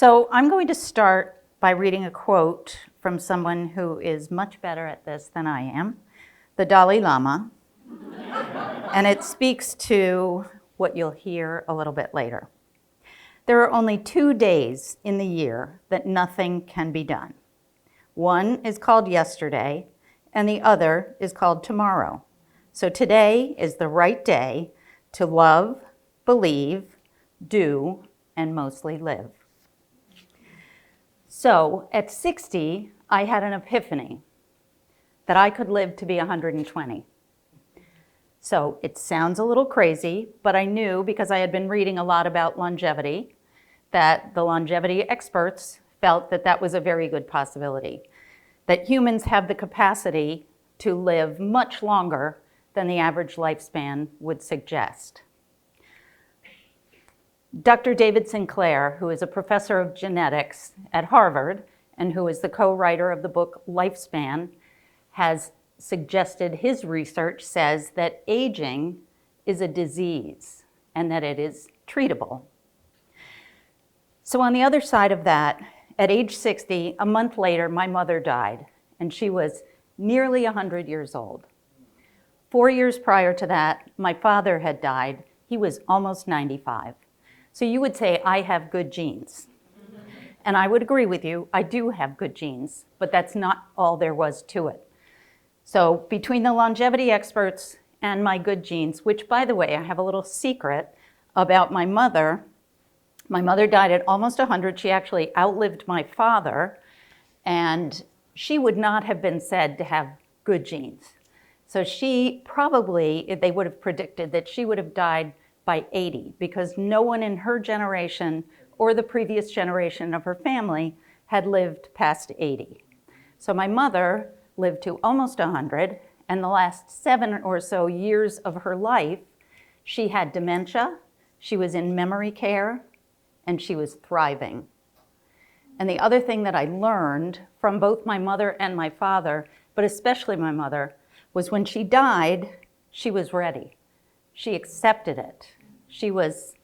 So I'm going to start by reading a quote from someone who is much better at this than I am, the Dalai Lama. And it speaks to what you'll hear a little bit later. There are only 2 days in the year that nothing can be done. One is called yesterday, and the other is called tomorrow. So today is the right day to love, believe, do, and mostly live. So at 60, I had an epiphany that I could live to be 120. So it sounds a little crazy, but I knew, because I had been reading a lot about longevity, that the longevity experts felt that that was a very good possibility, that humans have the capacity to live much longer than the average lifespan would suggest. Dr. David Sinclair, who is a professor of genetics at Harvard and who is the co-writer of the book Lifespan, has suggested his research says that aging is a disease and that it is treatable. So on the other side of that, at age 60, a month later, my mother died, and she was nearly 100 years old. 4 years prior to that, my father had died. He was almost 95. So you would say, I have good genes. And I would agree with you, I do have good genes, but that's not all there was to it. So between the longevity experts and my good genes, which, by the way, I have a little secret about my mother. My mother died at almost 100. She actually outlived my father, and she would not have been said to have good genes. So she probably, they would have predicted that she would have died by 80, because no one in her generation or the previous generation of her family had lived past 80. So my mother lived to almost 100, and the last 7 or so years of her life, she had dementia, she was in memory care, and she was thriving. And the other thing that I learned from both my mother and my father, but especially my mother, was when she died, she was ready. She accepted it. She was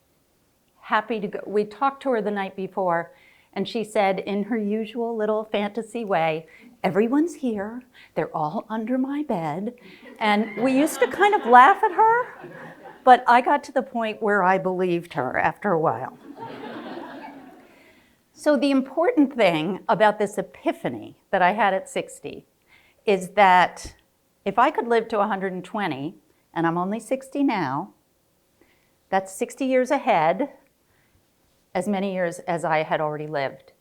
happy to go. We talked to her the night before, and she said in her usual little fantasy way, everyone's here, they're all under my bed. And we used to kind of laugh at her, but I got to the point where I believed her after a while. So the important thing about this epiphany that I had at 60 is that if I could live to 120, and I'm only 60 now, that's 60 years ahead, as many years as I had already lived.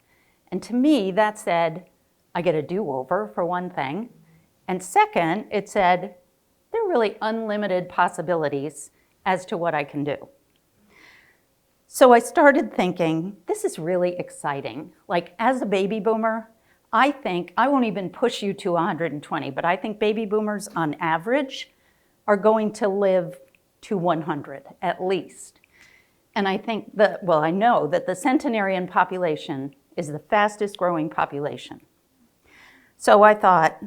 And to me, that said, I get a do-over, for one thing. And second, it said, there are really unlimited possibilities as to what I can do. So I started thinking, this is really exciting. Like, as a baby boomer, I think, I won't even push you to 120, but I think baby boomers on average are going to live to 100 at least. And I think that, well, I know that the centenarian population is the fastest growing population. So I thought,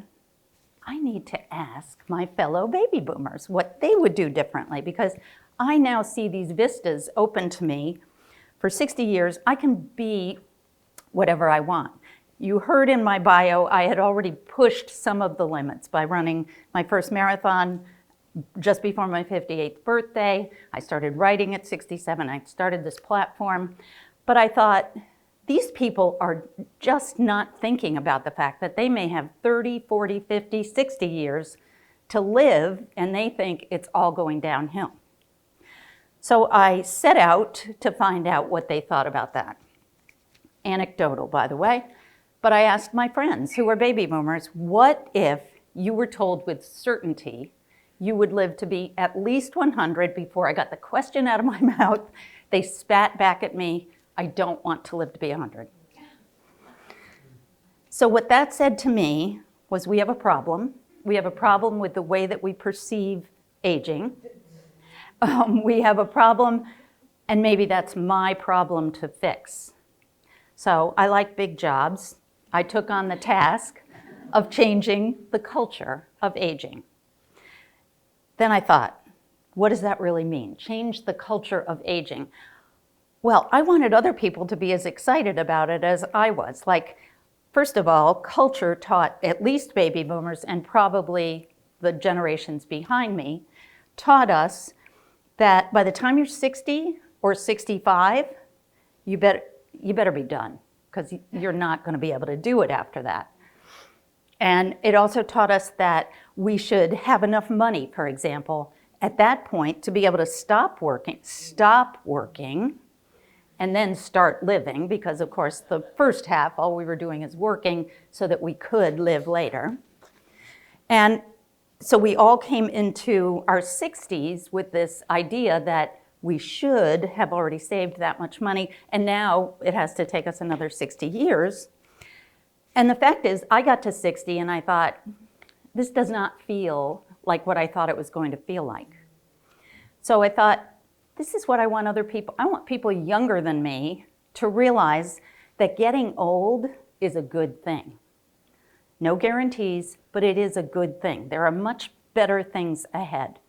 I need to ask my fellow baby boomers what they would do differently, because I now see these vistas open to me. For 60 years, I can be whatever I want. You heard in my bio, I had already pushed some of the limits by running my first marathon just before my 58th birthday. I started writing at 67. I started this platform. But I thought, these people are just not thinking about the fact that they may have 30, 40, 50, 60 years to live, and they think it's all going downhill. So I set out to find out what they thought about that. Anecdotal, by the way. But I asked my friends who were baby boomers, what if you were told with certainty you would live to be at least 100 before I got the question out of my mouth? They spat back at me, I don't want to live to be 100. So what that said to me was, we have a problem. We have a problem with the way that we perceive aging. We have a problem, and maybe that's my problem to fix. So I like big jobs. I took on the task of changing the culture of aging. Then I thought, what does that really mean? Change the culture of aging. Well, I wanted other people to be as excited about it as I was. Like, first of all, culture taught at least baby boomers and probably the generations behind me, taught us that by the time you're 60 or 65, you better be done, because you're not going to be able to do it after that. And it also taught us that we should have enough money, for example, at that point to be able to stop working, and then start living, because of course the first half, all we were doing is working so that we could live later. And so we all came into our 60s with this idea that we should have already saved that much money, and now it has to take us another 60 years. And the fact is, I got to 60 and I thought, this does not feel like what I thought it was going to feel like. So I thought, this is what I want other people. I want people younger than me to realize that getting old is a good thing. No guarantees, but it is a good thing. There are much better things ahead.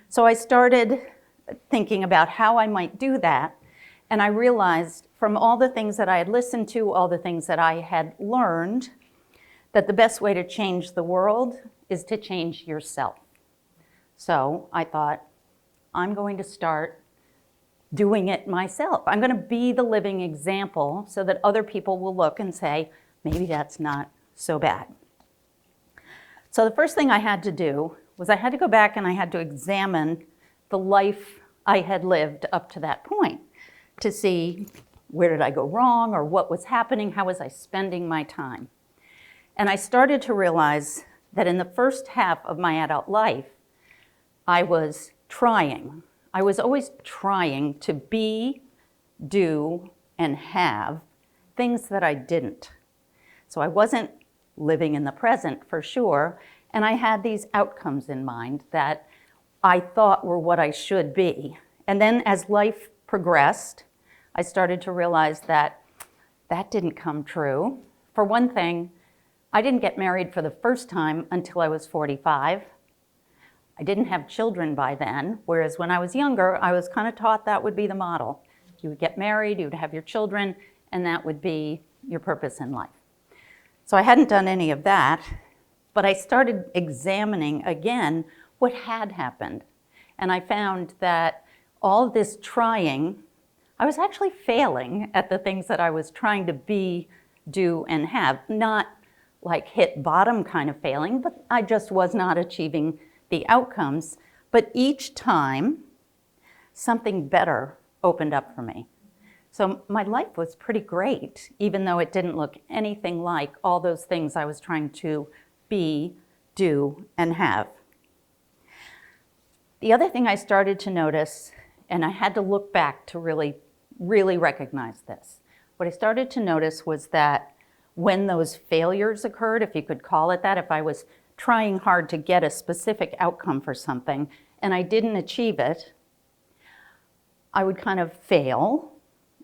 So I started thinking about how I might do that, and I realized from all the things that I had listened to, all the things that I had learned, that the best way to change the world is to change yourself. So I thought, I'm going to start doing it myself. I'm going to be the living example so that other people will look and say, maybe that's not so bad. So the first thing I had to do was I had to go back and I had to examine the life I had lived up to that point to see where did I go wrong or what was happening, how was I spending my time. And I started to realize that in the first half of my adult life, I was trying. I was always trying to be, do, and have things that I didn't. So I wasn't living in the present for sure, and I had these outcomes in mind that I thought were what I should be. And then as life progressed, I started to realize that that didn't come true. For one thing, I didn't get married for the first time until I was 45. I didn't have children by then, whereas when I was younger, I was kind of taught that would be the model. You would get married, you would have your children, and that would be your purpose in life. So I hadn't done any of that, but I started examining again what had happened. And I found that all this trying, I was actually failing at the things that I was trying to be, do, and have. Not like hit bottom kind of failing, but I just was not achieving the outcomes. But each time, something better opened up for me. So my life was pretty great, even though it didn't look anything like all those things I was trying to be, do, and have. The other thing I started to notice, and I had to look back to really recognize this, what I started to notice was that when those failures occurred, if you could call it that, if I was trying hard to get a specific outcome for something and I didn't achieve it, I would kind of fail.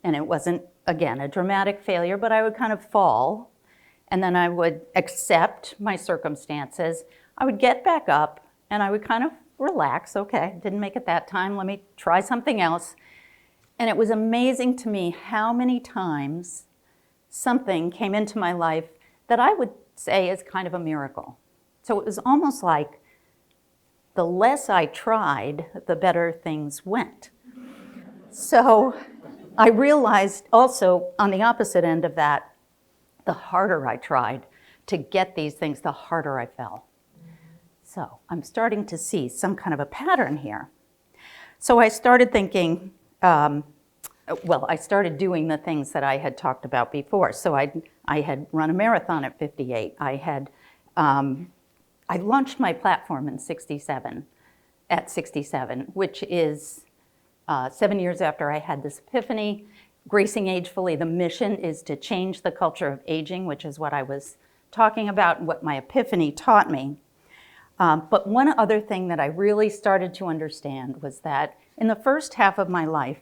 And it wasn't, again, a dramatic failure, but I would kind of fall. And then I would accept my circumstances. I would get back up and I would kind of relax. Okay, didn't make it that time. Let me try something else. And it was amazing to me how many times something came into my life that I would say is kind of a miracle. So it was almost like the less I tried, the better things went. So I realized also on the opposite end of that, the harder I tried to get these things, the harder I fell. So I'm starting to see some kind of a pattern here. So I started thinking, I started doing the things that I had talked about before. So I had run a marathon at 58. I launched my platform at 67, which is 7 years after I had this epiphany. Gracing Agefully, the mission is to change the culture of aging, which is what I was talking about and what my epiphany taught me. But one other thing that I really started to understand was that in the first half of my life,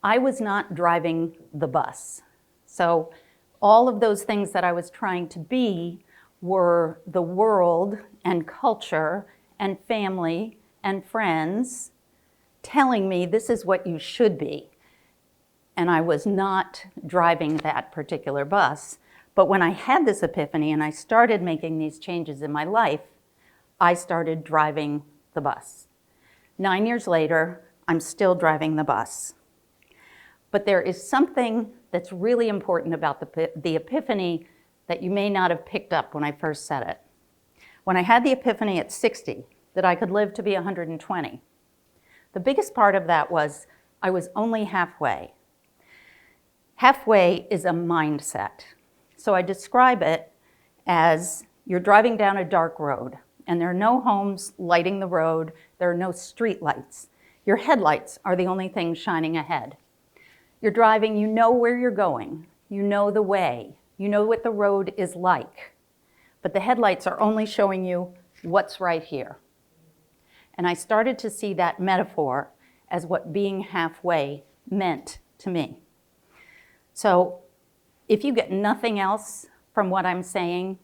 I was not driving the bus. So all of those things that I was trying to be were the world and culture and family and friends telling me this is what you should be. and I was not driving that particular bus. But when I had this epiphany and I started making these changes in my life, I started driving the bus. 9 years later, I'm still driving the bus. But there is something that's really important about the epiphany that you may not have picked up when I first said it. When I had the epiphany at 60, that I could live to be 120, the biggest part of that was I was only halfway. Halfway is a mindset. So I describe it as you're driving down a dark road, and there are no homes lighting the road, there are no street lights. Your headlights are the only thing shining ahead. You're driving, you know where you're going, you know the way, you know what the road is like, but the headlights are only showing you what's right here. And I started to see that metaphor as what being halfway meant to me. So if you get nothing else from what I'm saying,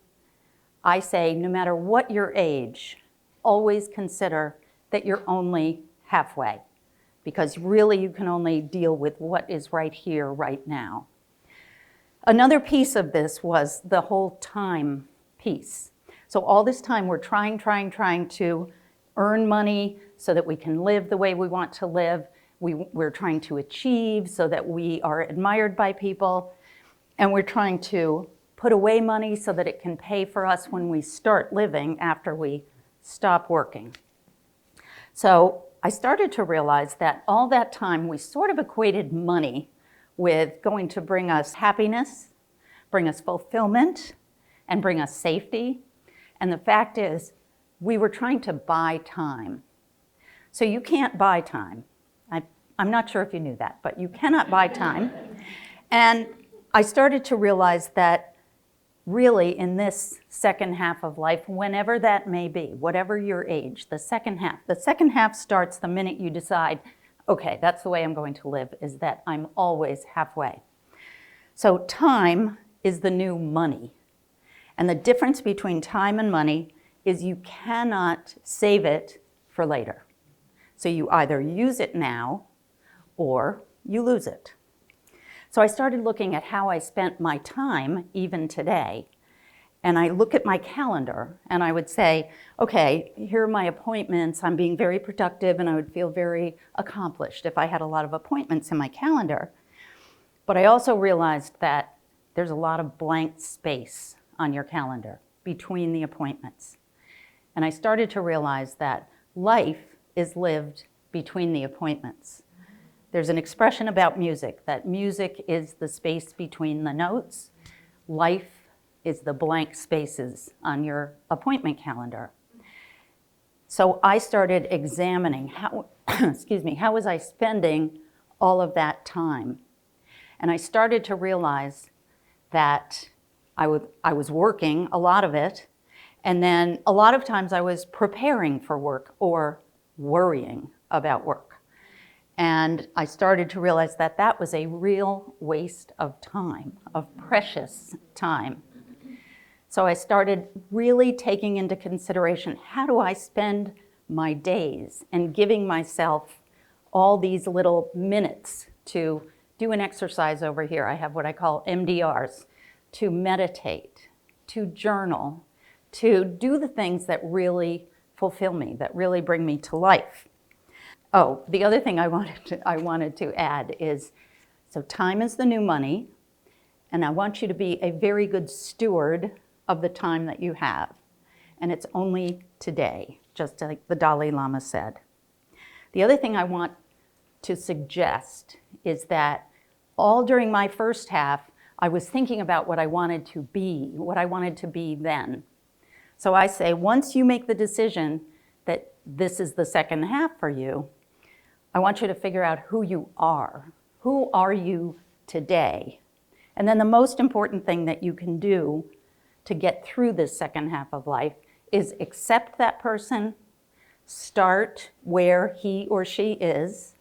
I say no matter what your age, always consider that you're only halfway, because really you can only deal with what is right here, right now. Another piece of this was the whole time piece. So all this time we're trying to earn money so that we can live the way we want to live. We're trying to achieve so that we are admired by people. And we're trying to put away money so that it can pay for us when we start living after we stop working. So I started to realize that all that time we sort of equated money with going to bring us happiness, bring us fulfillment, and bring us safety. And the fact is, we were trying to buy time. So you can't buy time. I'm not sure if you knew that, but you cannot buy time. And I started to realize that really in this second half of life, whenever that may be, whatever your age, the second half starts the minute you decide, okay, that's the way I'm going to live, is that I'm always halfway. So time is the new money. And the difference between time and money is you cannot save it for later. So you either use it now or you lose it. So I started looking at how I spent my time even today. And I look at my calendar and I would say, okay, here are my appointments. I'm being very productive and I would feel very accomplished if I had a lot of appointments in my calendar. But I also realized that there's a lot of blank space on your calendar between the appointments. And I started to realize that life is lived between the appointments. There's an expression about music, that music is the space between the notes. Life is the blank spaces on your appointment calendar. So I started examining how was I spending all of that time? And I started to realize that I was working, a lot of it, and then a lot of times I was preparing for work or worrying about work. And I started to realize that that was a real waste of time, of precious time. So I started really taking into consideration, how do I spend my days, and giving myself all these little minutes to do an exercise over here. I have what I call MDRs, to meditate, to journal, to do the things that really fulfill me, that really bring me to life. Oh, the other thing I wanted to add is, so time is the new money, and I want you to be a very good steward of the time that you have. And it's only today, just like the Dalai Lama said. The other thing I want to suggest is that all during my first half, I was thinking about what I wanted to be then. So I say, once you make the decision that this is the second half for you, I want you to figure out who you are. Who are you today? And then the most important thing that you can do to get through this second half of life is accept that person, start where he or she is.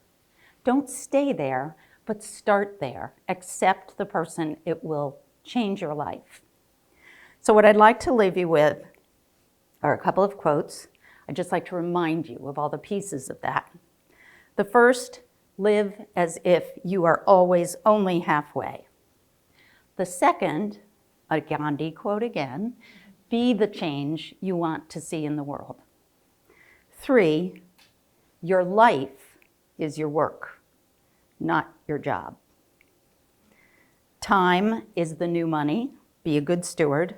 Don't stay there, but start there. Accept the person. It will change your life. So what I'd like to leave you with are a couple of quotes. I'd just like to remind you of all the pieces of that. The first live as if you are always only halfway. The second, a Gandhi quote again, be the change you want to see in the world. 3, your life is your work, not your job. Time is the new money. Be a good steward.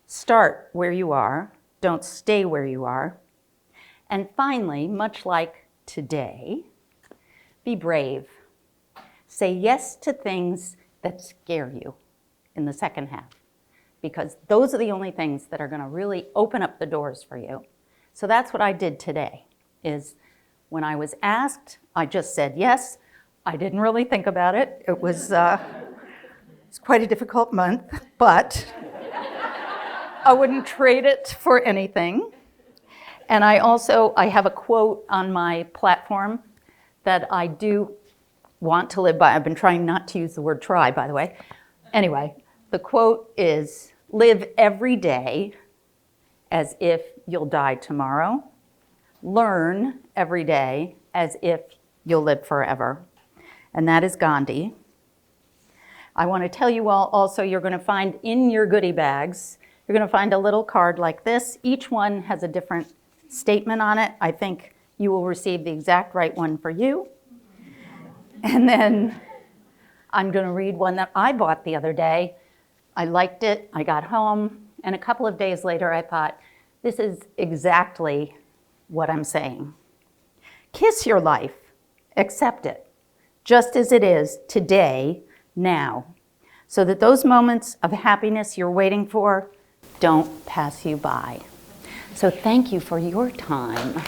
Start where you are. Don't stay where you are. And finally, much like today, be brave. Say yes to things that scare you in the second half, because those are the only things that are going to really open up the doors for you. So that's what I did today, is when I was asked, I just said yes. I didn't really think about it. It was quite a difficult month, but I wouldn't trade it for anything. And I have a quote on my platform that I do want to live by. I've been trying not to use the word try, by the way. Anyway, the quote is, live every day as if you'll die tomorrow. Learn every day as if you'll live forever. And that is Gandhi. I want to tell you all also, you're going to find in your goodie bags, you're going to find a little card like this. Each one has a different statement on it. I think you will receive the exact right one for you. And then I'm going to read one that I bought the other day. I liked it. I got home, and a couple of days later I thought, this is exactly what I'm saying. Kiss your life. Accept it, just as it is today, now, so that those moments of happiness you're waiting for don't pass you by. So thank you for your time.